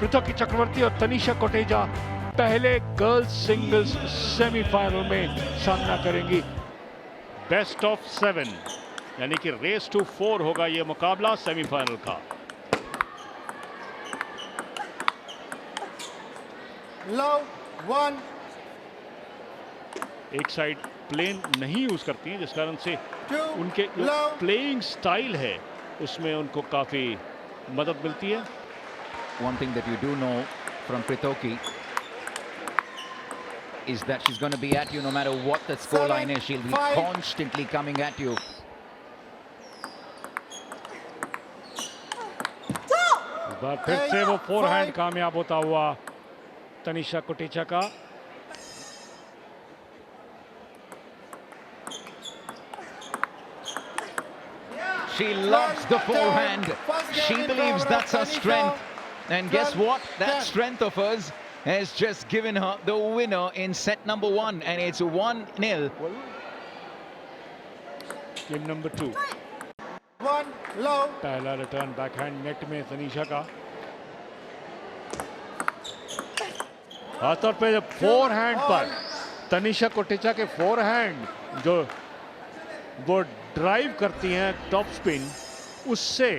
पृथ्वी चक्रवर्ती और तनिषा कोटेचा पहले girls singles semifinal में सामना करेंगी। बेस्ट ऑफ 7 यानी कि रेस टू 4 होगा यह मुकाबला सेमीफाइनल का। लव 1 एक साइड प्लेन नहीं यूज करती हैं, जिस कारण से उनके प्लेइंग स्टाइल है उसमें उनको काफी मदद मिलती है। One thing that you do know from Pritoki is that she's going to be at you no matter what the scoreline is. She'll be constantly coming at you. इस बार फिर से वो फोरहैंड कामयाब होता हुआ तनिषा कोटेचा का। She loves the forehand. She believes that's her strength. And guess what? That strength of hers has just given her the winner in set number 1. And it's 1-0. Game number 2। 1 love. पहला return backhand net में तनिषा का। खासतौर पे जब forehand पर तनिषा कोटेचा के forehand जो वो ड्राइव करती हैं टॉप स्पिन, उससे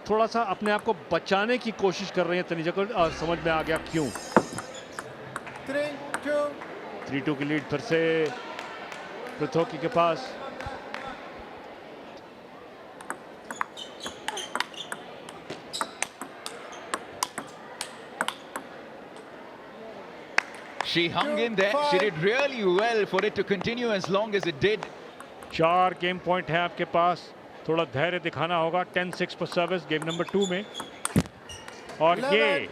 थोड़ा सा अपने आप को बचाने की कोशिश कर रही है तनिषा को, और समझ में आ गया क्यों। 3-2 की लीड फिर से पृथ्वी के पास। She hung in there. She did really well for it to continue as long as it did. 4 game point है आपके पास, थोड़ा धैर्य दिखाना होगा। 10-6 पर सर्विस गेम नंबर 2 में। और ये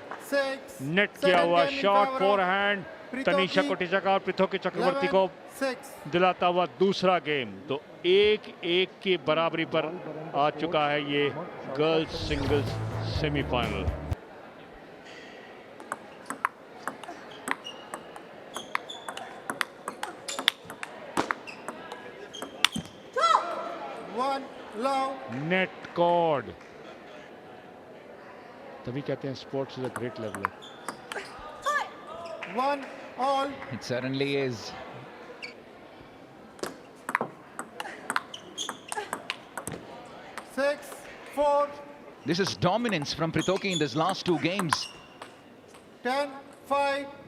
नेट किया हुआ शॉट फोरहैंड तनिषा कोटेचा का और पृथ्वी चक्रवर्ती को दिलाता हुआ दूसरा गेम। तो 1-1 की बराबरी पर आ चुका है ये girls singles semifinal. Net cord, तभी कहते हैं sports is a great level. 1 all. It certainly is. Six, 4. This is dominance from Pritoki in these last 2 games. 10-5.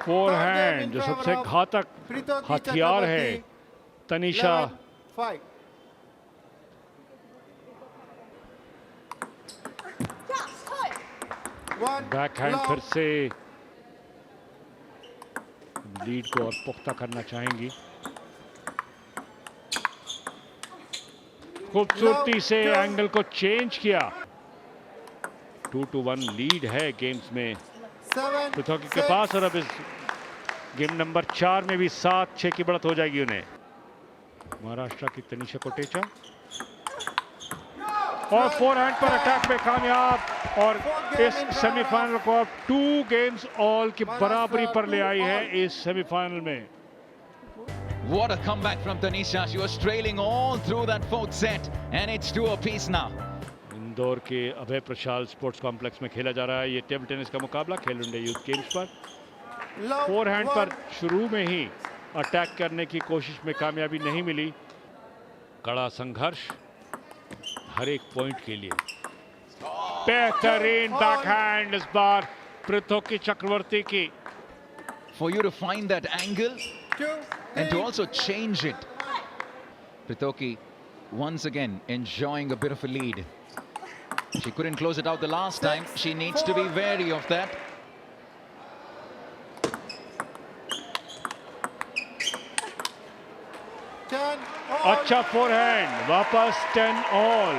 Forehand जो सबसे घातक हथियार है तनिषा। बैकहैंड फिर से लीड को और पुख्ता करना चाहेंगी। खूबसूरती से एंगल को चेंज किया। 2-1 लीड है गेम्स में पृथ्वी के पास, और अब इस गेम नंबर 4 में भी 7-6 की बढ़त हो जाएगी उन्हें। महाराष्ट्र की तनिषा कोटेचा और फोरहैंड पर अटैक में कामयाब, और इस सेमीफाइनल को अब 2 गेम्स ऑल की बराबरी पर ले आई है इस सेमीफाइनल में। What a comeback from Tanisha. She was trailing all through that 4th set and it's 2 apiece now. Indore के अभय प्रशाल स्पोर्ट्स कॉम्प्लेक्स में खेला जा रहा है ये टेबल टेनिस का मुकाबला खेलो इंडिया यूथ गेम्स पर। फोरहैंड पर शुरू में ही अटैक करने की कोशिश में कामयाबी नहीं मिली। कड़ा संघर्ष हर एक पॉइंट के लिए। बेहतरीन बैकहैंड इस बार पृथ्वी चक्रवर्ती की। For you to find that angle and to also change it. Pritoki once again enjoying a bit of a lead. She couldn't close it out the last time. She needs to be wary of that. अच्छा forehand, वापस 10 all.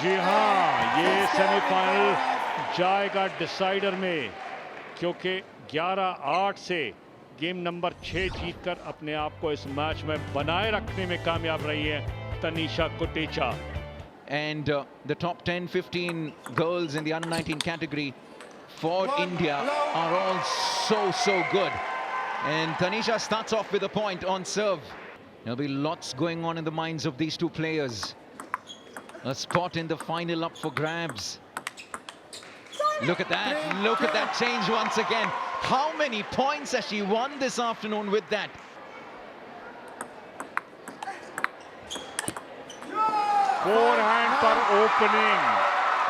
जी हाँ, ये semifinal जाएगा decider में, क्योंकि 11-8 से game number 6 जीतकर अपने आप को इस मैच में बनाए रखने में कामयाब रही है Tanisha Kotecha. And the top 10-15 girls in the under-19 category for India are all so good. And Tanisha starts off with a point on serve. There'll be lots going on in the minds of these two players. A spot in the final up for grabs. Look at that. Look at that change once again. How many points has she won this afternoon with that? Forehand पर opening,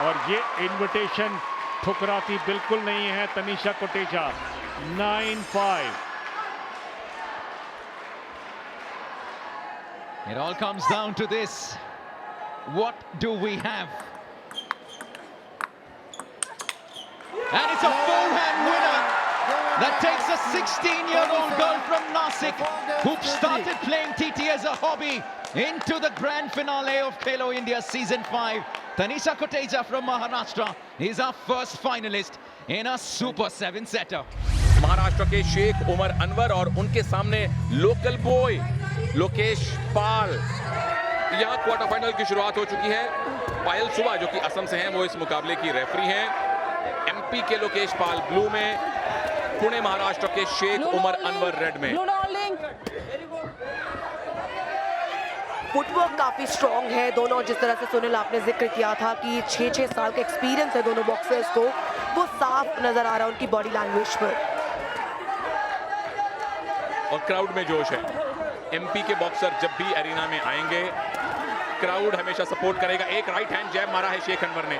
और ये invitation ठुकराती बिल्कुल नहीं है Tanisha Kotecha. 9-5. It all comes down to this. What do we have? And it's a forehand winner. That takes a 16-year-old girl from Nasik who started playing TT as a hobby into the grand finale of Khelo India Season 5. Tanisha Kotecha from Maharashtra is our first finalist in a Super 7-setter. Maharashtra के शेख उमर अनवर और उनके सामने local boy Lokesh पाल। यहाँ quarter final की शुरुआत हो चुकी है। पायल सुबा जो कि असम से हैं, वो इस मुकाबले की रेफरी हैं। एमपी के लोकेश पाल ब्लू में, पुणे महाराष्ट्र के शेख उमर अनवर रेड में। फुटवर्क काफी स्ट्रॉन्ग है दोनों। जिस तरह से सुनील आपने जिक्र किया था कि 6-6 साल का एक्सपीरियंस है दोनों बॉक्सर्स को, वो साफ नजर आ रहा है उनकी बॉडी लैंग्वेज पर। और क्राउड में जोश है। एमपी के बॉक्सर जब भी एरिना में आएंगे, क्राउड हमेशा सपोर्ट करेगा। एक राइट हैंड जैब मारा है शेख अनवर ने,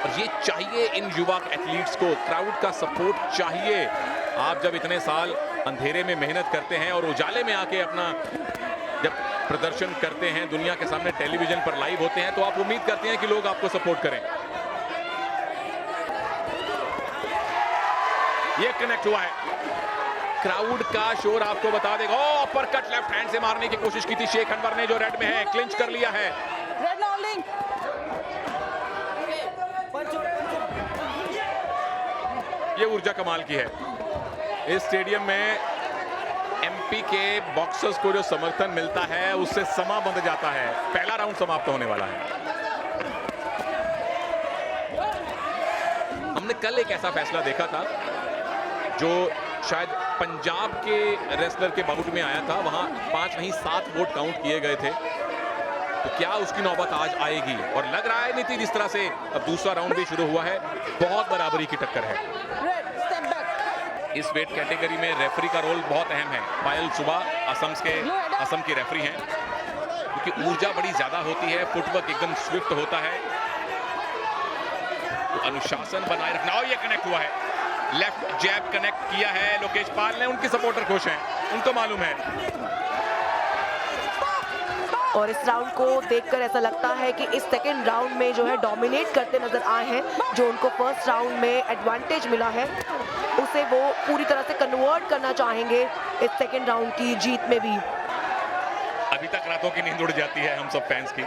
और ये चाहिए इन युवा एथलीट्स को, क्राउड का सपोर्ट चाहिए। आप जब इतने साल अंधेरे में मेहनत करते हैं और उजाले में आके अपना जब प्रदर्शन करते हैं, दुनिया के सामने टेलीविजन पर लाइव होते हैं, तो आप उम्मीद करते हैं कि लोग आपको सपोर्ट करें। ये कनेक्ट हुआ है, क्राउड का शोर आपको बता देगा। ओ अपर कट लेफ्ट हैंड से मारने की कोशिश की थी शेख अनवर ने, जो रेड में है, क्लिंच कर लिया है। ये ऊर्जा कमाल की है। इस स्टेडियम में एमपी के बॉक्सर्स को जो समर्थन मिलता है, उससे समा बंध जाता है। पहला राउंड समाप्त होने वाला है। हमने कल एक ऐसा फैसला देखा था जो शायद पंजाब के रेसलर के बाउट में आया था, वहां 5 नहीं 7 वोट काउंट किए गए थे। तो क्या उसकी नौबत आज आएगी? और लग रहा है नीति जिस तरह से अब दूसरा राउंड भी शुरू हुआ है, बहुत बराबरी की टक्कर है। इस वेट कैटेगरी में रेफरी का रोल बहुत अहम है। पायल सुबा असम की रेफरी हैं, क्योंकि ऊर्जा बड़ी ज्यादा होती है, फुटवर्क एकदम स्विफ्ट होता है, तो अनुशासन बनाए रखना। और ये कनेक्ट हुआ है, लेफ्ट जैब कनेक्ट किया है लोकेश पाल ने। उनके सपोर्टर खुश हैं, उनको मालूम है। और इस राउंड को देखकर ऐसा लगता है कि इस सेकेंड राउंड में जो है डोमिनेट करते नजर आए हैं। जो उनको फर्स्ट राउंड में एडवांटेज मिला है, उसे वो पूरी तरह से कन्वर्ट करना चाहेंगे इस सेकेंड राउंड की जीत में भी। अभी तक रातों की नींद उड़ जाती है हम सब फैंस की,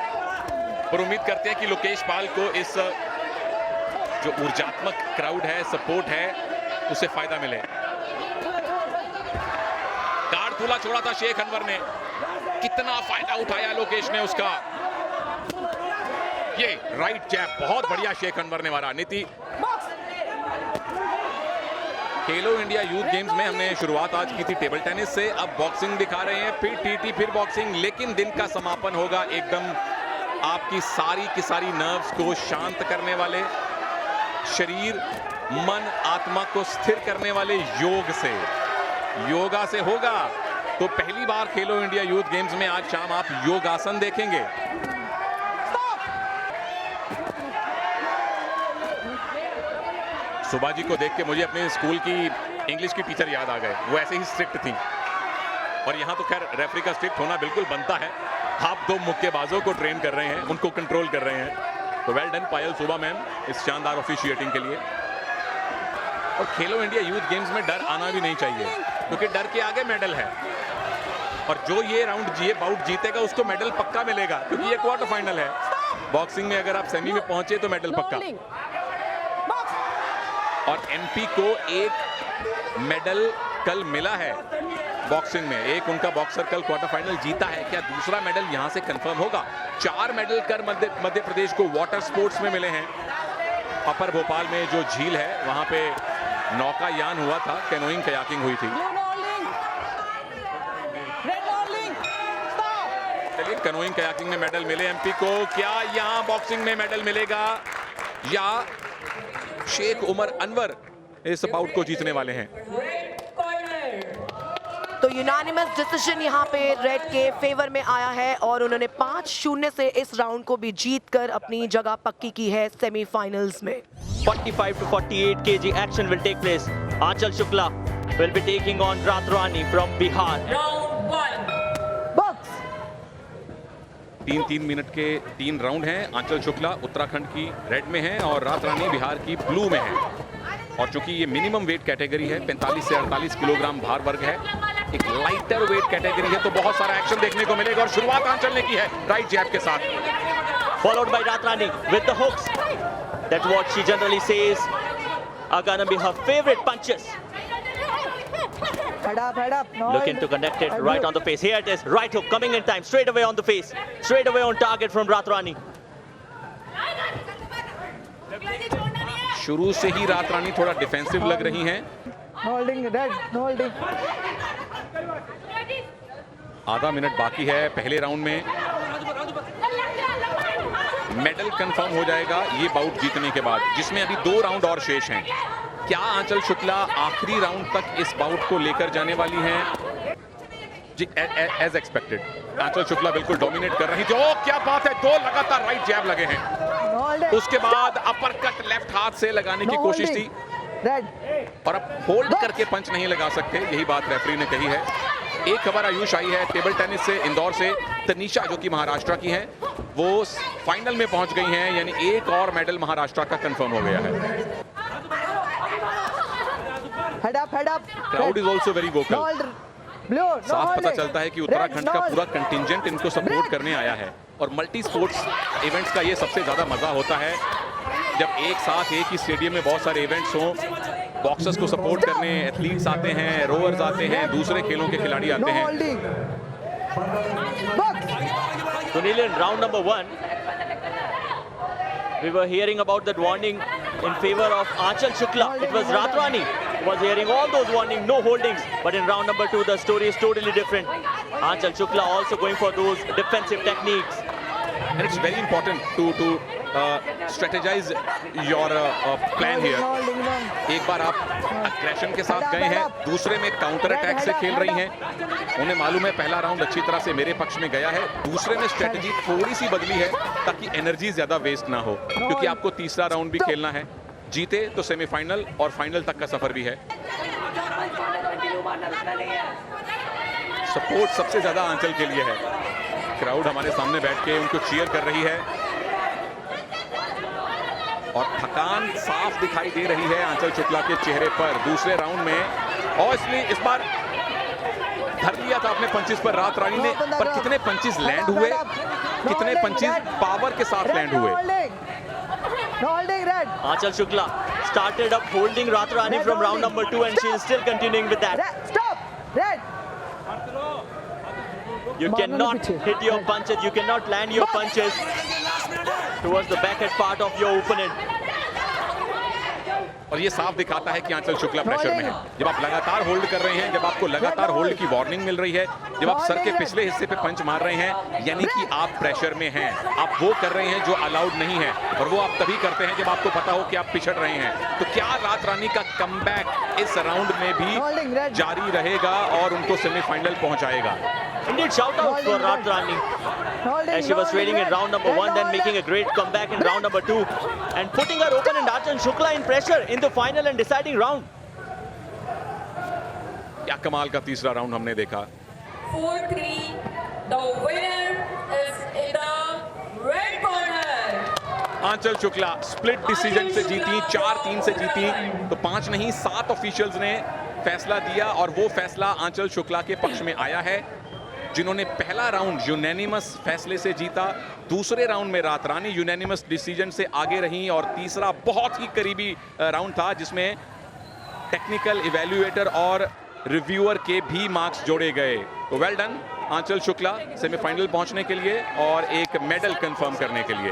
पर उम्मीद करते हैं कि लोकेश पाल को इस जो ऊर्जात्मक क्राउड है, सपोर्ट है, उसे फायदा मिले। कार्ड खुला छोड़ा था शेख अनवर ने, कितना फायदा उठाया लोकेश ने उसका। ये राइट जैब बहुत बढ़िया शेख अनवर ने मारा। नीति, खेलो इंडिया यूथ गेम्स में हमने शुरुआत आज की थी टेबल टेनिस से, अब बॉक्सिंग दिखा रहे हैं, फिर टीटी, फिर बॉक्सिंग। लेकिन दिन का समापन होगा एकदम आपकी सारी की सारी नर्व्स को शांत करने वाले, शरीर मन आत्मा को स्थिर करने वाले योग से, योगा से होगा। तो पहली बार खेलो इंडिया यूथ गेम्स में आज शाम आप योगासन देखेंगे। सुबा जी को देख के मुझे अपने स्कूल की इंग्लिश की टीचर याद आ गए, वो ऐसे ही स्ट्रिक्ट थी। और यहाँ तो खैर रेफरी का स्ट्रिक्ट होना बिल्कुल बनता है। आप 2 मुक्केबाजों को ट्रेन कर रहे हैं, उनको कंट्रोल कर रहे हैं। तो वेल डन पायल सुबा मैम इस शानदार ऑफिशिएटिंग के लिए। और खेलो इंडिया यूथ गेम्स में डर आना भी नहीं चाहिए, क्योंकि डर के आगे मेडल है। और जो ये बाउट जीतेगा उसको मेडल पक्का मिलेगा, क्योंकि ये क्वार्टर फाइनल है। बॉक्सिंग में अगर आप सेमी में पहुंचे तो मेडल पक्का। और एमपी को एक मेडल कल मिला है बॉक्सिंग में, एक उनका बॉक्सर कल क्वार्टर फाइनल जीता है। क्या दूसरा मेडल यहां से कंफर्म होगा? 4 मेडल कर मध्य प्रदेश को वाटर स्पोर्ट्स में मिले हैं। अपर भोपाल में जो झील है वहां पे नौकायान हुआ था, कैनोइंग कयाकिंग हुई थी। चलिए, कैनोइंग कयाकिंग में मेडल मिले एमपी को। क्या यहां बॉक्सिंग में मेडल मिलेगा या शेख उमर अनवर इस बाउट को जीतने वाले हैं? तो यूनानिमस डिसीजन यहाँ पे रेड के फेवर में आया है और उन्होंने 5-0 से इस राउंड को भी जीतकर अपनी जगह पक्की की है सेमीफाइनल्स में। 45 to 48 kg action will take place. Aanchal Shukla will be taking on Ratrani from Bihar. Round 1. Box 3-3 minute के 3 राउंड हैं। आंचल शुक्ला उत्तराखंड की रेड में है और रातरानी बिहार की ब्लू में है। और चूंकि ये मिनिमम वेट कैटेगरी है, 45 से 48 किलोग्राम भार वर्ग है, एक लाइटर वेट कैटेगरी है, तो बहुत सारा एक्शन देखने को मिलेगा। और शुरुआत आंचल ने की है राइट जैब के साथ। Followed by Ratrani with the hooks. That's what she generally says are gonna be her favorite punches. Head up. Looking to connect it right on the face. Here it is. Right hook coming in time. Straight away on the face. Straight away on target from Ratrani. शुरू से ही रातरानी थोड़ा defensive लग रही हैं। Holding red, holding. आधा minute बाकी है पहले राउंड में। मेडल कंफर्म हो जाएगा ये बाउट जीतने के बाद, जिसमें अभी 2 राउंड और शेष हैं। क्या आंचल शुक्ला आखिरी राउंड तक इस बाउट को लेकर जाने वाली हैं? जी, एज एक्सपेक्टेड आंचल शुक्ला बिल्कुल डोमिनेट कर रही थी। ओ क्या बात है, 2 लगातार राइट जैब लगे हैं। उसके बाद अपर कट लेफ्ट हाथ से लगाने की कोशिश थी और अब होल्ड करके पंच नहीं लगा सकते, यही बात रेफरी ने कही है। एक खबर आयुष आई है टेबल टेनिस से, इंदौर से। तनीषा जो कि महाराष्ट्र की हैं, वो फाइनल में पहुंच गई हैं, यानी एक और मेडल महाराष्ट्र का कंफर्म हो गया है। Head up. Crowd is also very vocal. Blue, साफ पता चलता है कि उत्तराखंड का पूरा कंटिंजेंट इनको सपोर्ट करने आया है। और मल्टी स्पोर्ट्स इवेंट्स का ये सबसे ज्यादा मजा होता है, जब एक साथ एक ही स्टेडियम में बहुत सारे इवेंट्स हों, बॉक्सर्स को सपोर्ट करने एथलीट्स आते हैं, रोवर्स आते हैं, दूसरे खेलों के खिलाड़ी आते हैं। Sunil, in round number 1, we were hearing about that warning in favor of Aanchal Shukla. It was Ratrani who was hearing all those warnings, no holdings. But in round number 2, the story is totally different. Aanchal Shukla also going for those defensive techniques. And it's very important to strategize your plan here. एक बार आप aggression के साथ गए हैं, दूसरे में counter attack से खेल रही हैं। उन्हें मालूम है पहला राउंड अच्छी तरह से मेरे पक्ष में गया है, दूसरे में स्ट्रेटजी थोड़ी सी बदली है ताकि एनर्जी ज्यादा वेस्ट ना हो, क्योंकि आपको तीसरा राउंड भी खेलना है। जीते तो सेमीफाइनल और फाइनल तक का सफर भी है। सपोर्ट सबसे ज्यादा आंचल के लिए है। क्राउड हमारे सामने बैठ के उनको चीयर कर रही है और थकान साफ दिखाई दे रही है आंचल शुक्ला के चेहरे पर दूसरे राउंड में। और इसलिए इस बार धर लिया था अपने पंचेस पर रातरानी ने, पर कितने पंचेस लैंड हुए, कितने पंचेस पावर के साथ लैंड हुए। Aanchal Shukla started up holding Ratrani from round number 2 and she is still continuing with that. You cannot hit your punches, you cannot land your punches towards the back head part of your opponent. और ये साफ दिखाता है कि आंचल Shukla pressure में है। जब आप लगातार होल्ड कर रहे हैं, जब आपको लगातार होल्ड की वार्निंग मिल रही है, जब आप सर के पिछले हिस्से पे पंच मार रहे हैं, यानी कि आप प्रेशर में हैं। आप वो कर रहे हैं जो अलाउड नहीं है, और वो आप तभी करते हैं जब आपको पता हो कि आप पिछड़ रहे हैं। तो क्या रातरानी का कमबैक इस राउंड में भी जारी रहेगा और उनको सेमीफाइनल पहुंचाएगा? Indeed, shout out for Ratrani as she was trailing in round number 1, then making a great comeback in round number 2 and putting her opponent Aanchal Shukla in pressure in the final and deciding round. क्या कमाल का तीसरा round हमने देखा। 4-3. The winner is in the red corner. Aanchal Shukla split decision से जीती, 4-3 से जीती। तो 5 नहीं 7 ऑफिशियल्स ने फैसला दिया और वो फैसला आंचल शुक्ला के पक्ष में आया है, जिन्होंने पहला राउंड यूनैनिमस फैसले से जीता। दूसरे राउंड में रातरानी यूनैनिमस डिसीजन से आगे रही और तीसरा बहुत ही करीबी राउंड था, जिसमें टेक्निकल इवैल्यूएटर और रिव्यूअर के भी मार्क्स जोड़े गए। तो वेल डन आंचल शुक्ला सेमीफाइनल पहुंचने के लिए और एक मेडल कंफर्म करने के लिए।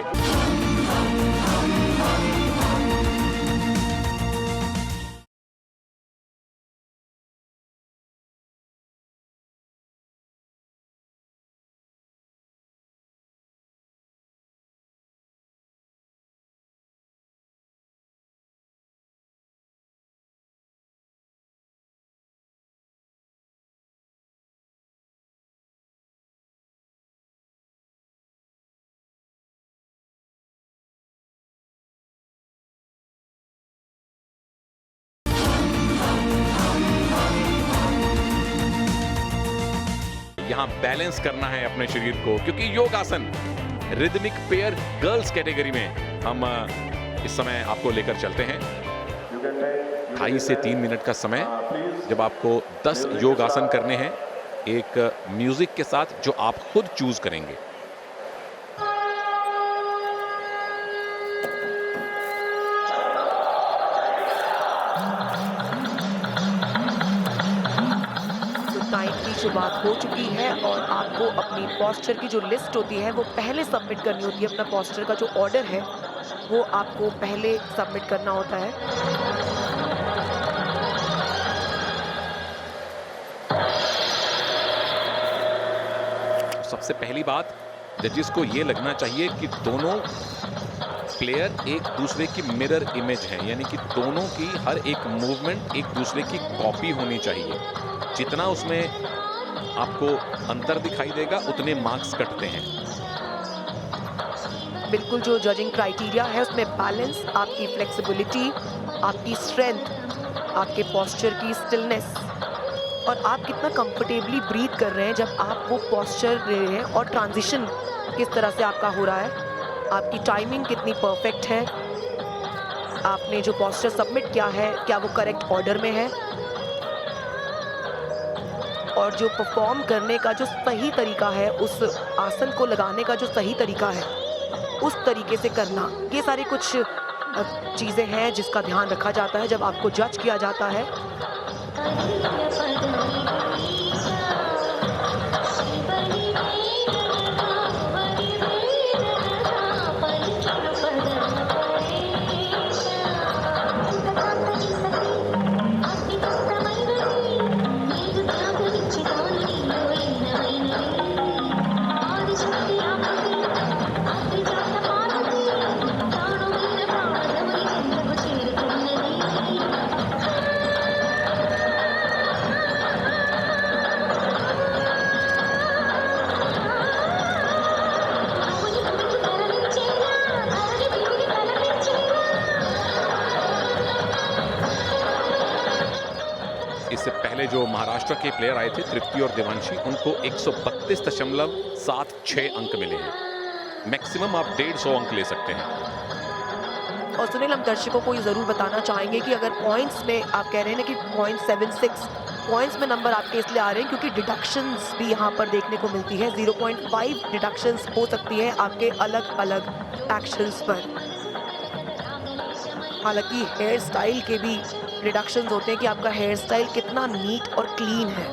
यहाँ बैलेंस करना है अपने शरीर को, क्योंकि योगासन रिदमिक पेयर गर्ल्स कैटेगरी में हम इस समय आपको लेकर चलते हैं। 2.5 से 3 मिनट का समय जब आपको 10 योग आसन करने हैं एक म्यूजिक के साथ जो आप खुद चूज करेंगे। शुरुआत हो चुकी है और आपको अपनी पोस्चर की जो लिस्ट होती है वो पहले सबमिट करनी होती है। अपना पोस्चर का जो ऑर्डर है वो आपको पहले सबमिट करना होता है। सबसे पहली बात जजेस को ये लगना चाहिए कि दोनों प्लेयर एक दूसरे की मिरर इमेज है, यानी कि दोनों की हर एक मूवमेंट एक दूसरे की कॉपी होनी चाहिए। जितना उसमें आपको अंतर दिखाई देगा उतने मार्क्स कटते हैं। बिल्कुल, जो जजिंग क्राइटेरिया है उसमें बैलेंस, आपकी फ्लेक्सिबिलिटी, आपकी स्ट्रेंथ, आपके पोस्चर की स्टिलनेस और आप कितना कंफर्टेबली ब्रीथ कर रहे हैं जब आप वो पोस्चर ले रहे हैं और ट्रांजिशन किस तरह से आपका हो रहा है, आपकी टाइमिंग कितनी परफेक्ट है, आपने जो पोस्चर सबमिट किया है क्या वो करेक्ट ऑर्डर में है, और जो परफॉर्म करने का जो सही तरीका है, उस आसन को लगाने का जो सही तरीका है उस तरीके से करना, ये सारी कुछ चीज़ें हैं जिसका ध्यान रखा जाता है जब आपको जज किया जाता है। इससे पहले जो महाराष्ट्र के प्लेयर आए थे तृप्ति और देवांशी, उनको 132.76 अंक मिले हैं। मैक्सिमम आप 150 अंक ले सकते हैं। और सुनील, हम दर्शकों को ये जरूर बताना चाहेंगे कि अगर पॉइंट्स में आप कह रहे हैं ना कि 0.76 पॉइंट्स में नंबर आपके इसलिए आ रहे हैं क्योंकि डिडक्शंस भी यहाँ पर देखने को मिलती है। 0.5 डिडक्शंस हो सकती है आपके अलग अलग एक्शंस पर। हालांकि हेयर स्टाइल के भी रिडक्शंस होते हैं कि आपका हेयर स्टाइल कितना नीट और क्लीन है।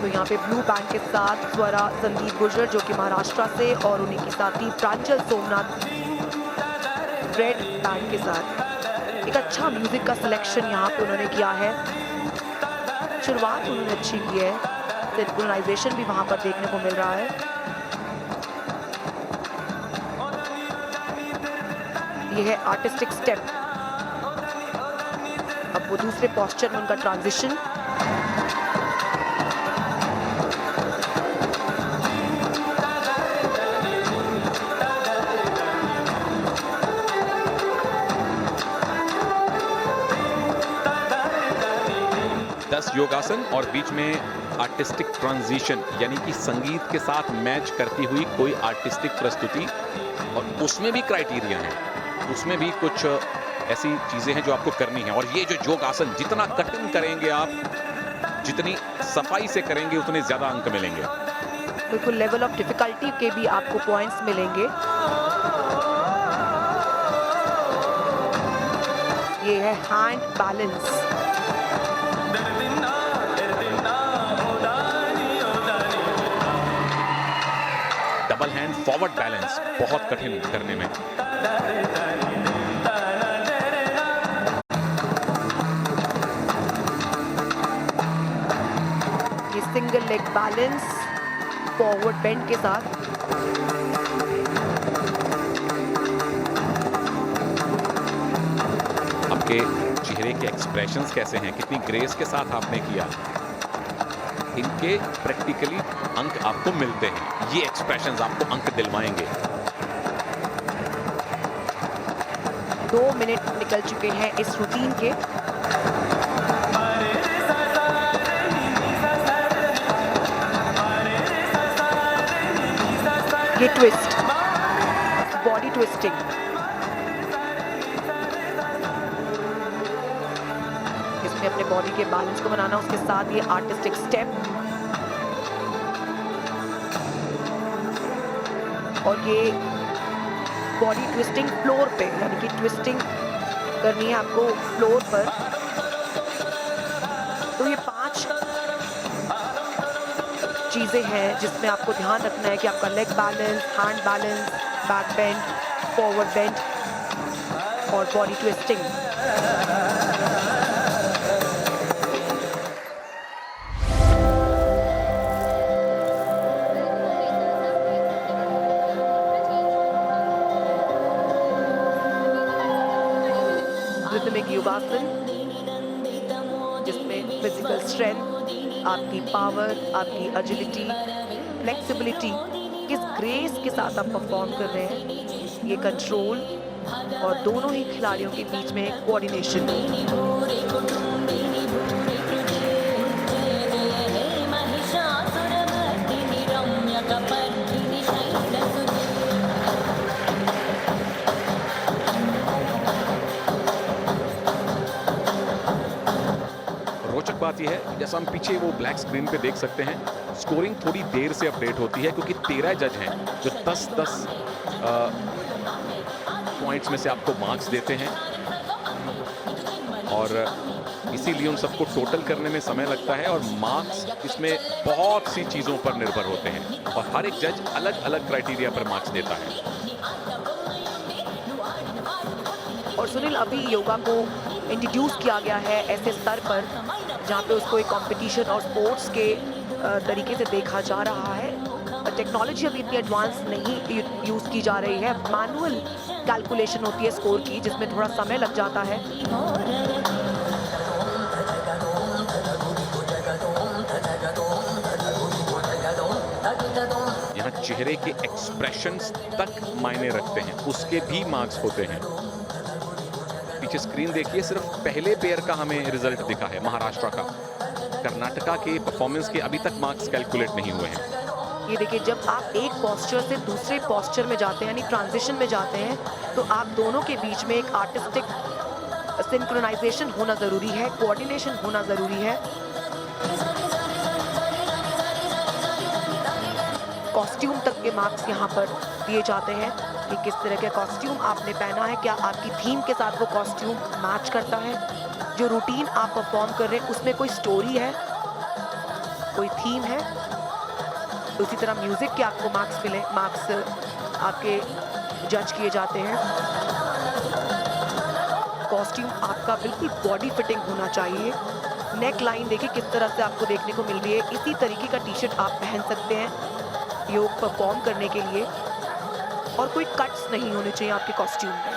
यहाँ पे ब्लू बैंड के साथ स्वरा संदीप गुर्जर जो कि महाराष्ट्र से, और उन्हीं के साथी प्रांजल सोमनाथ रेड बैंड के साथ। एक अच्छा म्यूजिक का सिलेक्शन यहाँ पे उन्होंने किया है। शुरुआत उन्होंने अच्छी की है, सिंक्रोनाइजेशन भी वहाँ पर देखने को मिल रहा है। ये है आर्टिस्टिक स्टेप। अब वो दूसरे पोस्चर में उनका ट्रांजिशन। योगासन और बीच में आर्टिस्टिक ट्रांजिशन, यानी कि संगीत के साथ मैच करती हुई कोई आर्टिस्टिक प्रस्तुति, और उसमें भी क्राइटेरिया है, उसमें भी कुछ ऐसी चीजें हैं जो आपको करनी है। और ये जो योगासन जितना कठिन करेंगे आप, जितनी सफाई से करेंगे उतने ज्यादा अंक मिलेंगे। बिल्कुल, लेवल ऑफ डिफिकल्टी के भी आपको पॉइंट्स मिलेंगे। ये है hand balance. Double hand forward balance बहुत कठिन करने में। ये single leg balance forward bend के साथ। आपके चेहरे के एक्सप्रेशंस कैसे हैं, कितनी ग्रेस के साथ आपने किया, इनके प्रैक्टिकली अंक आपको मिलते हैं। ये एक्सप्रेशंस आपको अंक दिलवाएंगे। 2 मिनट निकल चुके हैं इस रूटीन के। ये ट्विस्ट, बॉडी ट्विस्टिंग, इसमें अपने बॉडी के बैलेंस को बनाना, उसके साथ ये आर्टिस्टिक स्टेप और ये बॉडी ट्विस्टिंग फ्लोर पे, यानी कि ट्विस्टिंग करनी है आपको फ्लोर पर। तो ये 5 चीजें हैं जिसमें आपको ध्यान रखना है कि आपका leg balance, hand balance, back bend, forward bend और बॉडी ट्विस्टिंग। रिदमिक योगासन जिसमें फिजिकल स्ट्रेंथ, आपकी पावर, आपकी एजिलिटी, फ्लेक्सिबिलिटी, किस ग्रेस के साथ आप परफॉर्म कर रहे हैं, ये कंट्रोल और दोनों ही खिलाड़ियों के बीच में कोऑर्डिनेशन। बात यह है, जैसा हम पीछे वो ब्लैक स्क्रीन पे देख सकते हैं, स्कोरिंग थोड़ी देर से अपडेट होती है क्योंकि 13 जज हैं जो 10-10 पॉइंट्स में से आपको मार्क्स देते हैं और इसीलिए उन सबको टोटल करने में समय लगता है और मार्क्स इसमें बहुत सी चीज़ों पर निर्भर होते हैं और हर एक जज अलग अलग क्राइटेरिया पर मार्क्स देता है। और सुनील, अभी योगा को इंट्रोड्यूस किया गया है ऐसे स्तर पर जहाँ पे उसको एक कंपटीशन और स्पोर्ट्स के तरीके से देखा जा रहा है। टेक्नोलॉजी अभी इतनी एडवांस नहीं यूज़ की जा रही है, मैनुअल कैलकुलेशन होती है स्कोर की जिसमें थोड़ा समय लग जाता है। यहाँ चेहरे के एक्सप्रेशंस तक मायने रखते हैं, उसके भी मार्क्स होते हैं। पीछे स्क्रीन देखिए, सिर्फ पहले पेयर का हमें रिजल्ट दिखा है महाराष्ट्र का। कर्नाटका के परफॉर्मेंस के अभी तक मार्क्स कैलकुलेट नहीं हुए हैं। ये देखिए, जब आप एक पोस्चर से दूसरे पोस्चर में जाते हैं, यानी ट्रांजिशन में जाते हैं, तो आप दोनों के बीच में एक आर्टिस्टिक सिंक्रोनाइजेशन होना ज़रूरी है, कोऑर्डिनेशन होना ज़रूरी है। कॉस्ट्यूम तक के मार्क्स यहाँ पर दिए जाते हैं कि किस तरह का कॉस्ट्यूम आपने पहना है, क्या आपकी थीम के साथ वो कॉस्ट्यूम मैच करता है, जो रूटीन आप परफॉर्म कर रहे हैं उसमें कोई स्टोरी है, कोई थीम है। तो इसी तरह म्यूजिक के आपको मार्क्स मिले, मार्क्स आपके जज किए जाते हैं। कॉस्ट्यूम आपका बिल्कुल बॉडी फिटिंग होना चाहिए। नेक लाइन देखिए किस तरह से आपको देखने को मिल रही है। इसी तरीके का टी शर्ट आप पहन सकते हैं योग परफॉर्म करने के लिए, और कोई कट्स नहीं होने चाहिए आपके कॉस्ट्यूम में।